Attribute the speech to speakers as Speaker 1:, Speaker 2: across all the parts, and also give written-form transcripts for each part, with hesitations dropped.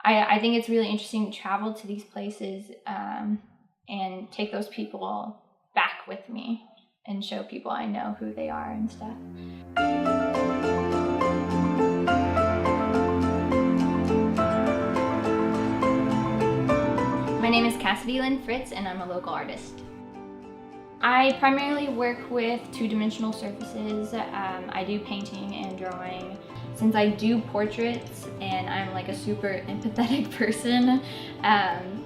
Speaker 1: I think it's really interesting to travel to these places and take those people back with me and show people I know who they are and stuff. My name is Cassidy Fritts and I'm a local artist. I primarily work with two-dimensional surfaces. I do painting and drawing. Since I do portraits and I'm like a super empathetic person,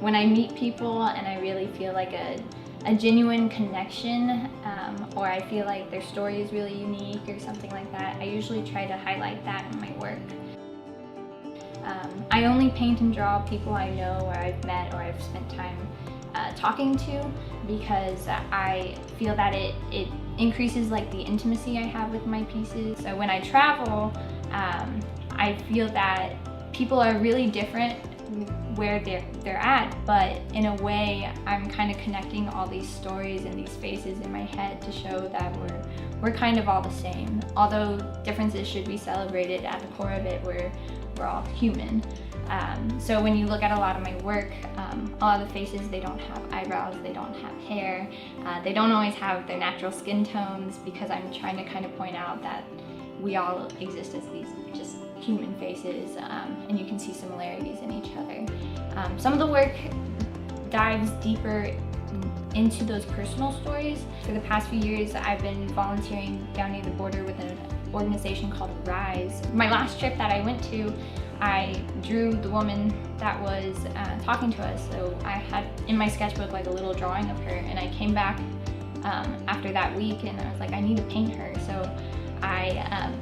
Speaker 1: when I meet people and I really feel like a genuine connection, or I feel like their story is really unique or something like that, I usually try to highlight that in my work. I only paint and draw people I know or I've met or I've spent time talking to, because I feel that it increases like the intimacy I have with my pieces. So when I travel, I feel that people are really different where they're at, but in a way I'm kind of connecting all these stories and these faces in my head to show that we're kind of all the same. Although differences should be celebrated, at the core of it we're all human. So when you look at a lot of my work, a lot of the faces, they don't have eyebrows, they don't have hair, they don't always have their natural skin tones, because I'm trying to kind of point out that we all exist as these just human faces, and you can see similarities in each other. Some of the work dives deeper into those personal stories. For the past few years, I've been volunteering down near the border with an organization called Rise. My last trip that I went to, I drew the woman that was talking to us. So I had in my sketchbook like a little drawing of her, and I came back after that week and I was like, I need to paint her. So I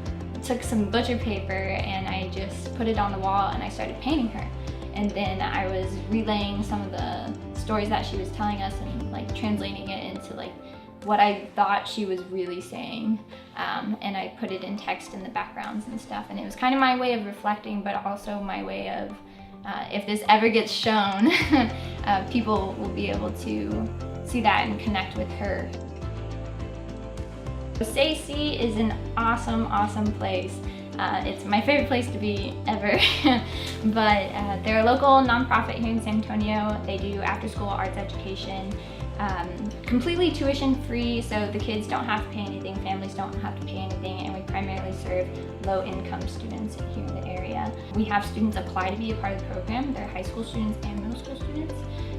Speaker 1: took some butcher paper and I just put it on the wall and I started painting her. And then I was relaying some of the stories that she was telling us and like translating it into like what I thought she was really saying, and I put it in text in the backgrounds and stuff, and it was kind of my way of reflecting, but also my way of, if this ever gets shown, people will be able to see that and connect with her. Stacy is an awesome place. It's my favorite place to be ever. But they're a local nonprofit here in San Antonio. They do after-school arts education, completely tuition-free, so the kids don't have to pay anything, families don't have to pay anything, and we primarily serve low-income students here in the area. We have students apply to be a part of the program. They're high school students and middle school students,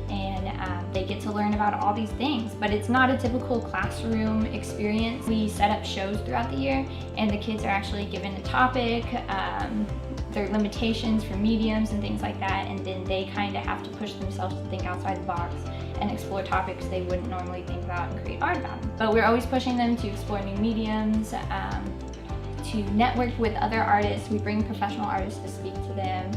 Speaker 1: and they get to learn about all these things, but it's not a typical classroom experience. We set up shows throughout the year, and the kids are actually given a topic, their limitations for mediums and things like that, and then they kind of have to push themselves to think outside the box and explore topics they wouldn't normally think about and create art about them. But we're always pushing them to explore new mediums, to network with other artists. We bring professional artists to speak to them.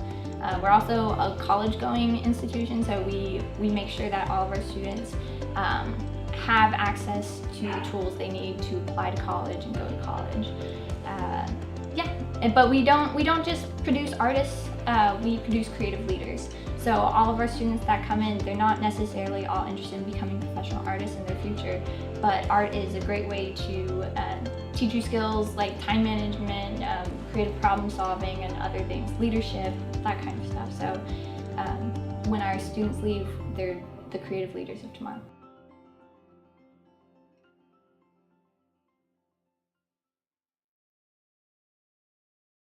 Speaker 1: We're also a college-going institution, so we make sure that all of our students have access to the tools they need to apply to college and go to college. But we don't just produce artists, we produce creative leaders. So all of our students that come in, they're not necessarily all interested in becoming professional artists in their future, but art is a great way to teach you skills like time management, creative problem solving and other things, leadership, that kind of stuff. So when our students leave, they're the creative leaders of tomorrow.